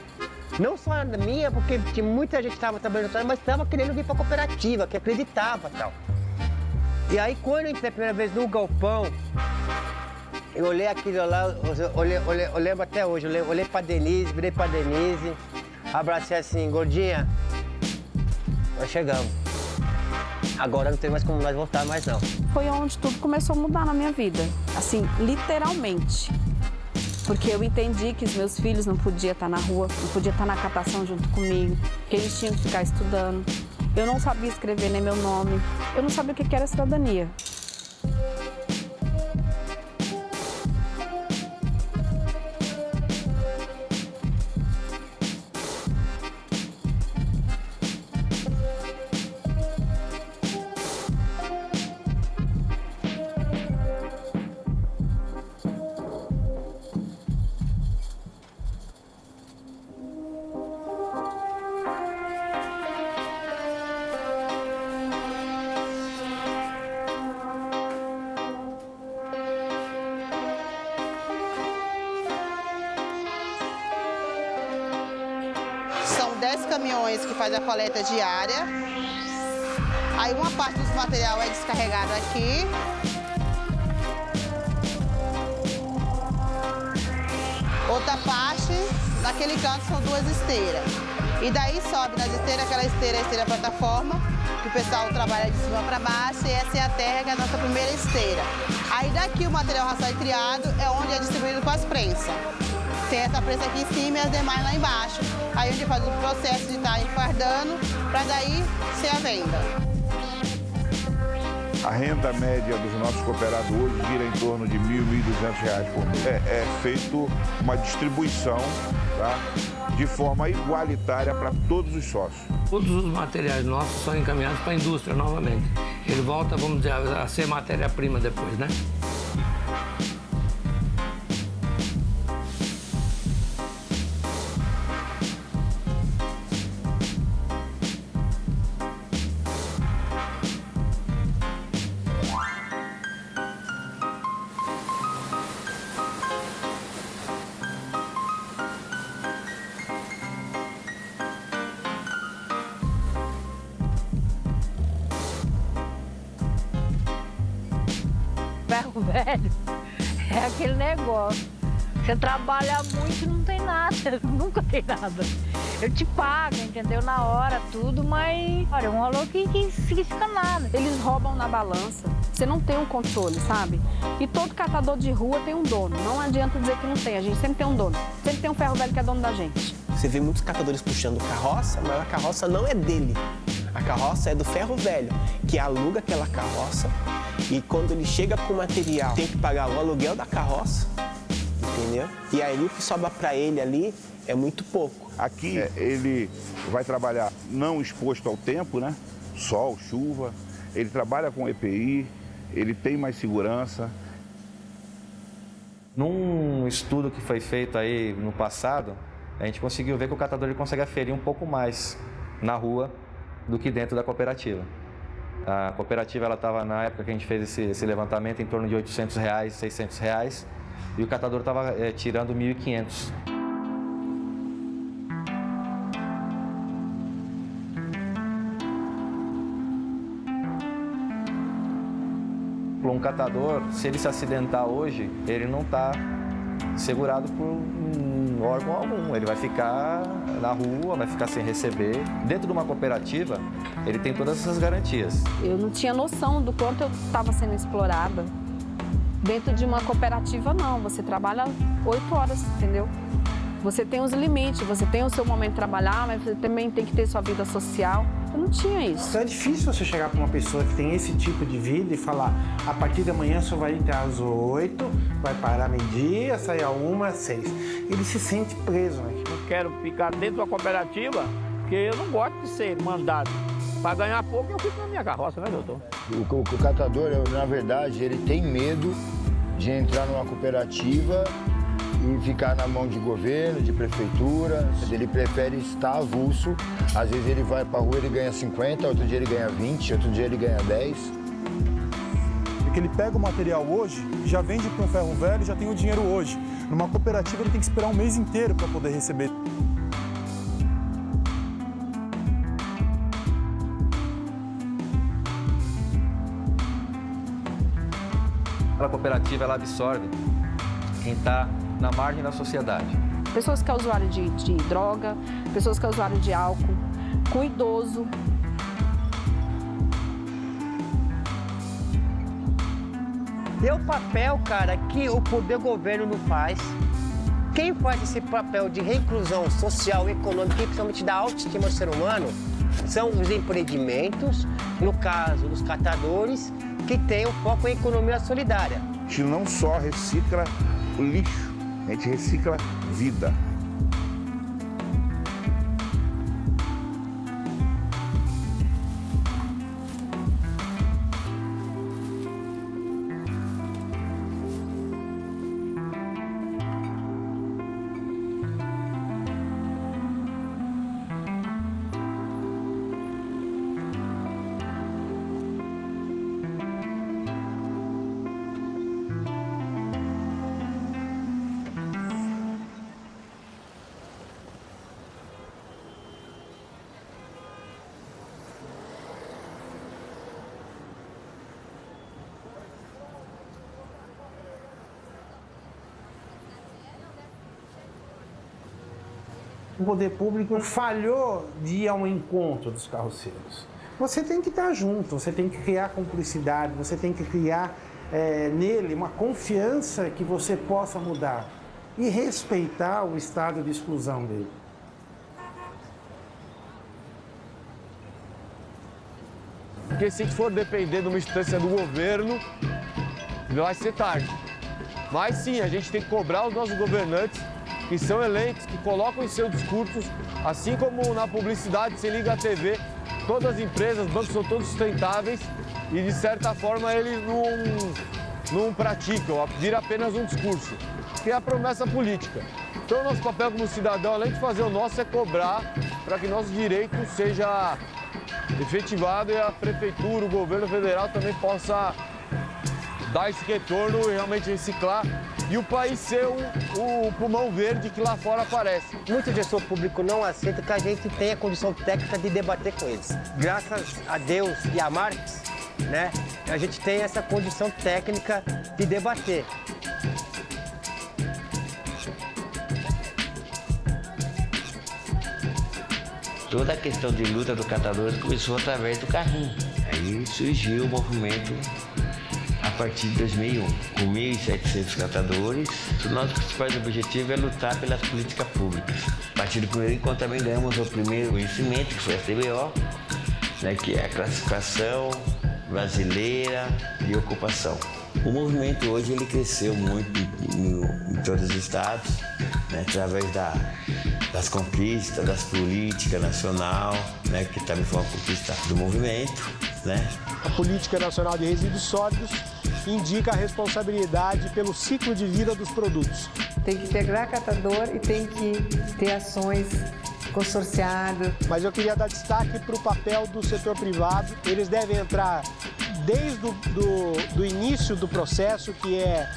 Não só a minha, porque tinha muita gente que estava trabalhando, mas estava querendo vir para a cooperativa, que acreditava e tal. E aí, quando eu entrei a primeira vez no galpão, eu olhei aquilo lá, eu lembro até hoje, eu olhei para Denise, virei para Denise, abracei assim, gordinha, nós chegamos. Agora não tem mais como nós voltar mais não. Foi onde tudo começou a mudar na minha vida, assim, literalmente. Porque eu entendi que os meus filhos não podiam estar na rua, não podiam estar na catação junto comigo, que eles tinham que ficar estudando. Eu não sabia escrever nem meu nome, eu não sabia o que era cidadania. São 10 caminhões que fazem a coleta diária. Aí uma parte dos material é descarregado aqui. Outra parte, daquele canto, são 2 esteiras. E daí sobe nas esteiras, aquela esteira é a esteira plataforma, que o pessoal trabalha de cima para baixo, e essa é a terra, que é a nossa primeira esteira. Aí daqui o material raçado e triado é onde é distribuído para as prensas. Tem essa prensa aqui em cima e as demais lá embaixo. Aí a gente faz o processo de estar enfardando para daí ser a venda. A renda média dos nossos cooperados hoje gira em torno de R$ 1.000, R$ 1.200 por mês. É feito uma distribuição, tá, de forma igualitária para todos os sócios. Todos os materiais nossos são encaminhados para a indústria novamente. Ele volta, vamos dizer, a ser matéria-prima depois, né? Ferro velho é aquele negócio. Você trabalha muito e não tem nada, nunca tem nada. Eu te pago, entendeu? Na hora, tudo, mas olha, é um valor que fica nada. Eles roubam na balança, você não tem um controle, sabe? E todo catador de rua tem um dono, não adianta dizer que não tem, a gente sempre tem um dono. Sempre tem um ferro velho que é dono da gente. Você vê muitos catadores puxando carroça, mas a carroça não é dele. A carroça é do ferro velho, que aluga aquela carroça e quando ele chega com o material, tem que pagar o aluguel da carroça, entendeu? E aí o que sobra para ele ali é muito pouco. Aqui ele vai trabalhar não exposto ao tempo, né? Sol, chuva. Ele trabalha com EPI, ele tem mais segurança. Num estudo que foi feito aí no passado, a gente conseguiu ver que o catador ele consegue aferir um pouco mais na rua do que dentro da cooperativa. A cooperativa ela estava, na época que a gente fez esse levantamento, em torno de R$800, R$600, e o catador estava tirando R$1.500. Um catador, se ele se acidentar hoje, ele não está segurado por um órgão algum. Ele vai ficar na rua, vai ficar sem receber. Dentro de uma cooperativa, ele tem todas essas garantias. Eu não tinha noção do quanto eu estava sendo explorada. Dentro de uma cooperativa, não. Você trabalha 8 horas, entendeu? Você tem os limites, você tem o seu momento de trabalhar, mas você também tem que ter sua vida social. Eu não tinha isso. Então é difícil você chegar para uma pessoa que tem esse tipo de vida e falar: a partir da manhã só vai entrar às 8, vai parar meio-dia, sair a 1, às 6. Ele se sente preso, né? Eu quero ficar dentro da cooperativa, porque eu não gosto de ser mandado. Para ganhar pouco, eu fico na minha carroça, né, doutor? O catador, na verdade, ele tem medo de entrar numa cooperativa e ficar na mão de governo, de prefeitura. Ele prefere estar avulso. Às vezes ele vai pra rua, ele ganha 50, outro dia ele ganha 20, outro dia ele ganha 10. Porque ele pega o material hoje, já vende para um ferro velho, já tem o dinheiro hoje. Numa cooperativa ele tem que esperar um mês inteiro para poder receber. A cooperativa ela absorve quem está na margem da sociedade. Pessoas que é usuário de droga, pessoas que é usuário de álcool, com idoso. É o papel, cara, que o poder governo não faz. Quem faz esse papel de reinclusão social e econômica, principalmente da autoestima do ser humano, são os empreendimentos, no caso dos catadores, que têm o foco em economia solidária. A gente não só recicla o lixo, a gente recicla vida. O poder público falhou de ir ao encontro dos carroceiros. Você tem que estar junto, você tem que criar cumplicidade, você tem que criar nele uma confiança que você possa mudar e respeitar o estado de exclusão dele. Porque se a gente for depender de uma instância do governo, vai ser tarde. Mas sim, a gente tem que cobrar os nossos governantes, que são eleitos, que colocam em seus discursos, assim como na publicidade, você liga a TV, todas as empresas, os bancos são todos sustentáveis e, de certa forma, eles não praticam, vira apenas um discurso, que é a promessa política. Então, o nosso papel como cidadão, além de fazer o nosso, é cobrar para que nosso direito seja efetivado e a prefeitura, o governo federal também possa dar esse retorno e realmente reciclar e o país ser o pulmão verde que lá fora aparece. Muito gestor público não aceita que a gente tenha condição técnica de debater com eles. Graças a Deus e a Marx, né, a gente tem essa condição técnica de debater. Toda a questão de luta do catador começou através do carrinho. Aí surgiu o movimento a partir de 2001, com 1.700 catadores. O nosso principal objetivo é lutar pelas políticas públicas. A partir do primeiro encontro também ganhamos o primeiro conhecimento, que foi a CBO, né, que é a classificação brasileira de ocupação. O movimento hoje ele cresceu muito em todos os estados, né, através das conquistas, das políticas nacional, né, que também foi uma conquista do movimento, né. A Política Nacional de Resíduos Sólidos indica a responsabilidade pelo ciclo de vida dos produtos. Tem que integrar catador e tem que ter ações consorciadas. Mas eu queria dar destaque para o papel do setor privado. Eles devem entrar desde o início do processo, que é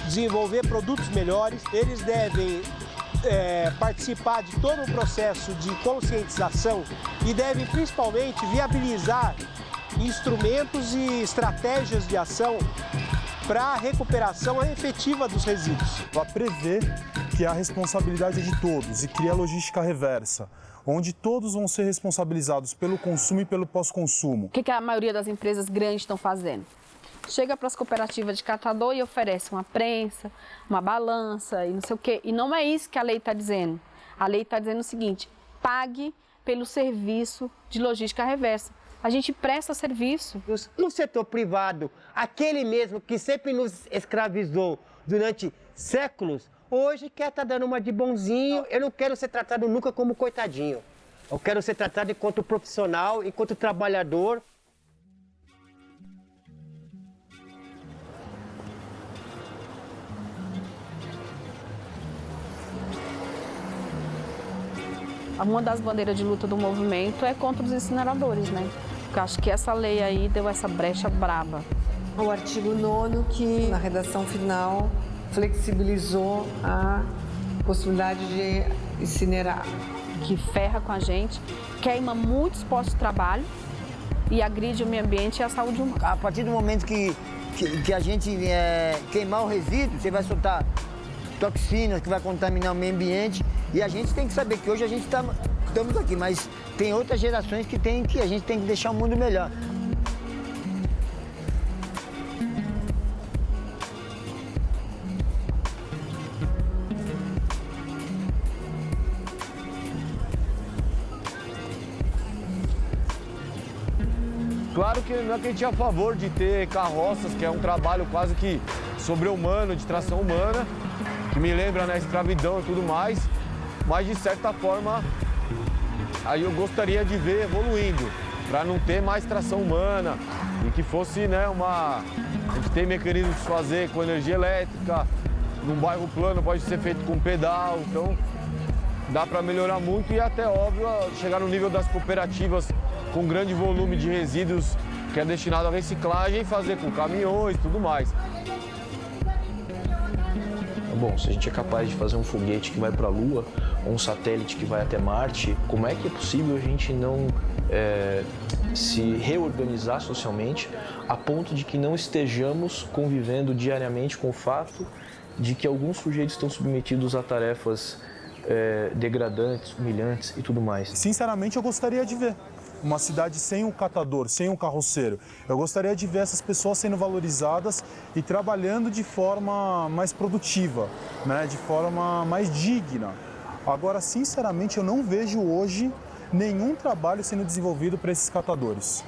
desenvolver produtos melhores. Eles devem participar de todo o processo de conscientização e devem principalmente viabilizar instrumentos e estratégias de ação para a recuperação efetiva dos resíduos. Ela prevê que a responsabilidade é de todos e cria a logística reversa, onde todos vão ser responsabilizados pelo consumo e pelo pós-consumo. O que a maioria das empresas grandes estão fazendo? Chega para as cooperativas de catador e oferece uma prensa, uma balança e não sei o quê. E não é isso que a lei está dizendo. A lei está dizendo o seguinte: pague pelo serviço de logística reversa. A gente presta serviço. No setor privado, aquele mesmo que sempre nos escravizou durante séculos, hoje quer estar dando uma de bonzinho. Eu não quero ser tratado nunca como coitadinho. Eu quero ser tratado enquanto profissional, enquanto trabalhador. Uma das bandeiras de luta do movimento é contra os incineradores, né? Porque eu acho que essa lei aí deu essa brecha braba. O artigo 9º, que na redação final flexibilizou a possibilidade de incinerar. Que ferra com a gente, queima muitos postos de trabalho e agride o meio ambiente e a saúde humana. A partir do momento que a gente queimar o resíduo, você vai soltar toxinas que vai contaminar o meio ambiente. E a gente tem que saber que hoje a gente estamos aqui, mas tem outras gerações que a gente tem que deixar o mundo melhor. Claro que não é que a gente é a favor de ter carroças, que é um trabalho quase que sobre-humano, de tração humana, que me lembra, né, escravidão e tudo mais. Mas, de certa forma, aí eu gostaria de ver evoluindo, para não ter mais tração humana e que fosse, né, a gente tem mecanismos de fazer com energia elétrica, num bairro plano pode ser feito com pedal, então dá para melhorar muito e até, óbvio, chegar no nível das cooperativas com grande volume de resíduos que é destinado à reciclagem e fazer com caminhões e tudo mais. Bom, se a gente é capaz de fazer um foguete que vai para a Lua, ou um satélite que vai até Marte, como é que é possível a gente não se reorganizar socialmente a ponto de que não estejamos convivendo diariamente com o fato de que alguns sujeitos estão submetidos a tarefas degradantes, humilhantes e tudo mais? Sinceramente, eu gostaria de ver uma cidade sem um catador, sem um carroceiro. Eu gostaria de ver essas pessoas sendo valorizadas e trabalhando de forma mais produtiva, né? De forma mais digna. Agora, sinceramente, eu não vejo hoje nenhum trabalho sendo desenvolvido para esses catadores.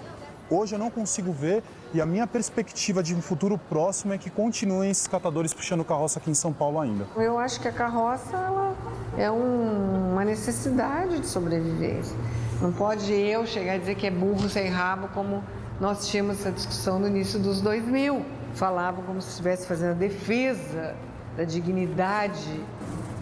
Hoje eu não consigo ver e a minha perspectiva de um futuro próximo é que continuem esses catadores puxando carroça aqui em São Paulo ainda. Eu acho que a carroça ela é uma necessidade de sobrevivência. Não pode eu chegar a dizer que é burro sem rabo, como nós tínhamos essa discussão no início dos 2000. Falavam como se estivesse fazendo a defesa da dignidade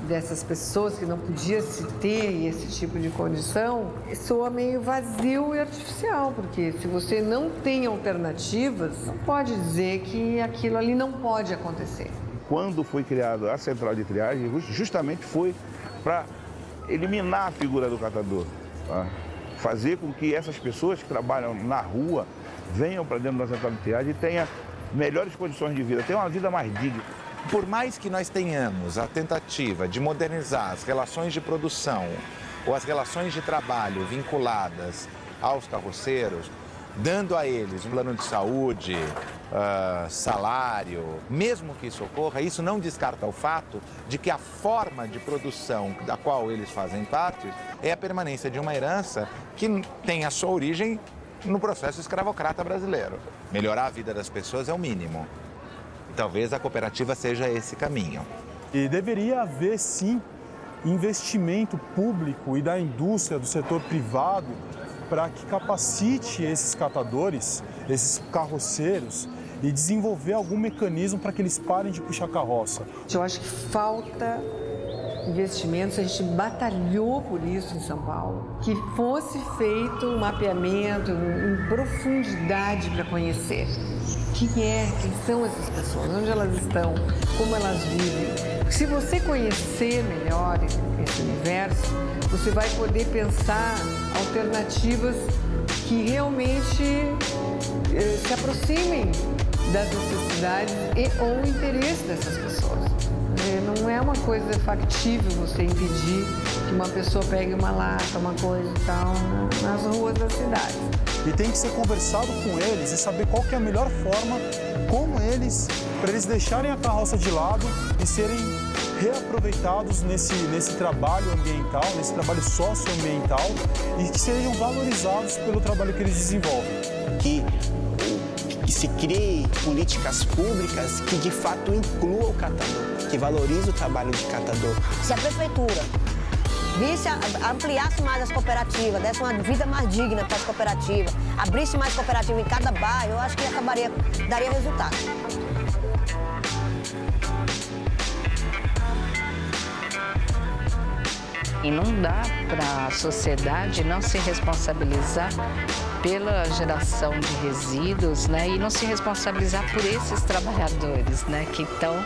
dessas pessoas, que não podia se ter esse tipo de condição. Soa meio vazio e artificial, porque se você não tem alternativas, não pode dizer que aquilo ali não pode acontecer. Quando foi criada a central de triagem, justamente foi para eliminar a figura do catador. Tá? Fazer com que essas pessoas que trabalham na rua venham para dentro da central de triagem e tenham melhores condições de vida, tenham uma vida mais digna. Por mais que nós tenhamos a tentativa de modernizar as relações de produção ou as relações de trabalho vinculadas aos carroceiros, dando a eles um plano de saúde, salário, mesmo que isso ocorra, isso não descarta o fato de que a forma de produção da qual eles fazem parte é a permanência de uma herança que tem a sua origem no processo escravocrata brasileiro. Melhorar a vida das pessoas é o mínimo. Talvez a cooperativa seja esse caminho. E deveria haver, sim, investimento público e da indústria, do setor privado, para que capacite esses catadores, esses carroceiros, e desenvolver algum mecanismo para que eles parem de puxar carroça. Eu acho que falta investimentos, a gente batalhou por isso em São Paulo, que fosse feito um mapeamento em profundidade para conhecer quem são essas pessoas, onde elas estão, como elas vivem. Se você conhecer melhor esse universo, você vai poder pensar alternativas que realmente se aproximem das necessidades ou interesse dessas pessoas. Não é uma coisa factível você impedir que uma pessoa pegue uma lata, uma coisa e tal, nas ruas da cidade. E tem que ser conversado com eles e saber qual que é a melhor forma, para eles deixarem a carroça de lado e serem reaproveitados nesse trabalho ambiental, nesse trabalho socioambiental, e que sejam valorizados pelo trabalho que eles desenvolvem. Que se crie políticas públicas que de fato incluam o catador, que valorize o trabalho de catador. Se a prefeitura ampliasse mais as cooperativas, desse uma vida mais digna para as cooperativas, abrisse mais cooperativa em cada bairro, eu acho que daria resultado. E não dá para a sociedade não se responsabilizar pela geração de resíduos, né? E não se responsabilizar por esses trabalhadores, né? Que estão,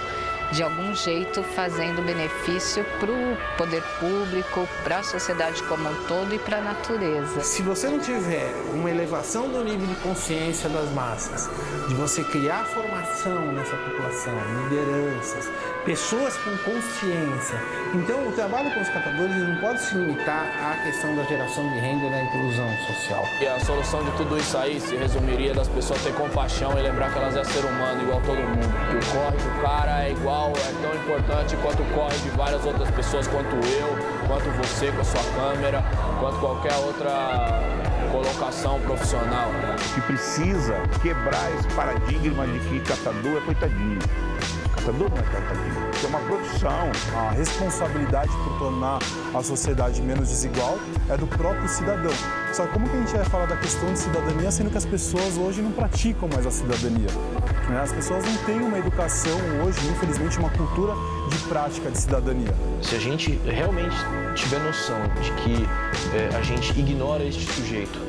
de algum jeito, fazendo benefício para o poder público, para a sociedade como um todo e para a natureza. Se você não tiver uma elevação do nível de consciência das massas, de você criar formação nessa população, lideranças, pessoas com consciência, então o trabalho com os catadores não pode se limitar à questão da geração de renda e da inclusão social. E a solução de tudo isso aí se resumiria das pessoas ter compaixão e lembrar que elas é ser humano igual todo mundo. Que o corre do cara é igual, é tão importante quanto o corre de várias outras pessoas, quanto eu, quanto você com a sua câmera, quanto qualquer outra colocação profissional. O que precisa quebrar esse paradigma de que catador é coitadinho. Catador não é catadinho, isso é uma profissão. A responsabilidade por tornar a sociedade menos desigual é do próprio cidadão. Só que como que a gente vai falar da questão de cidadania, sendo que as pessoas hoje não praticam mais a cidadania? As pessoas não têm uma educação hoje, infelizmente, uma cultura de prática de cidadania. Se a gente realmente tiver noção de que a gente ignora este sujeito,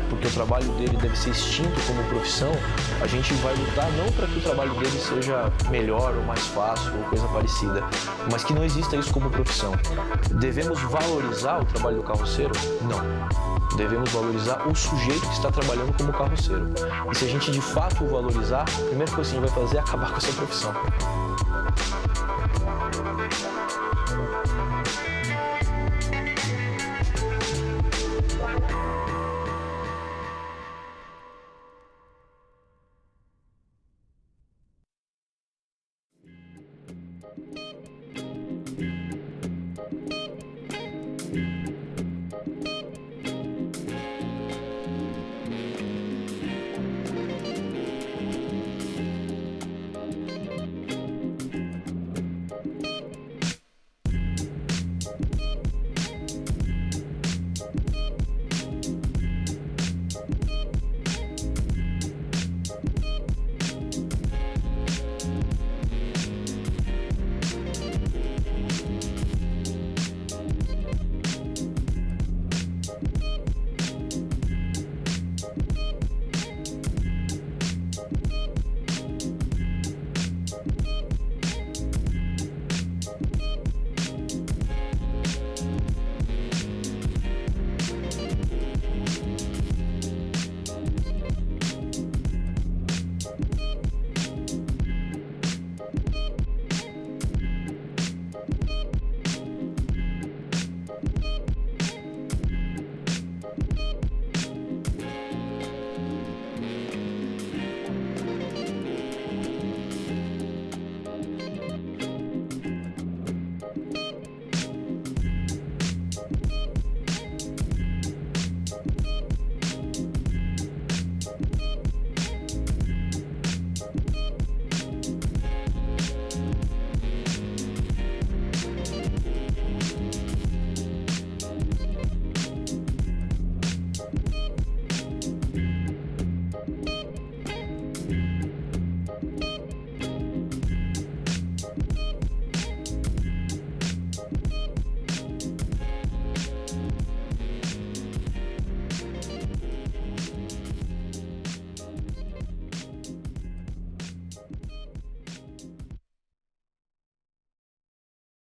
porque o trabalho dele deve ser extinto como profissão, a gente vai lutar não para que o trabalho dele seja melhor ou mais fácil ou coisa parecida, mas que não exista isso como profissão. Devemos valorizar o trabalho do carroceiro? Não. Devemos valorizar o sujeito que está trabalhando como carroceiro. E se a gente de fato o valorizar, a primeira coisa que a gente vai fazer é acabar com essa profissão.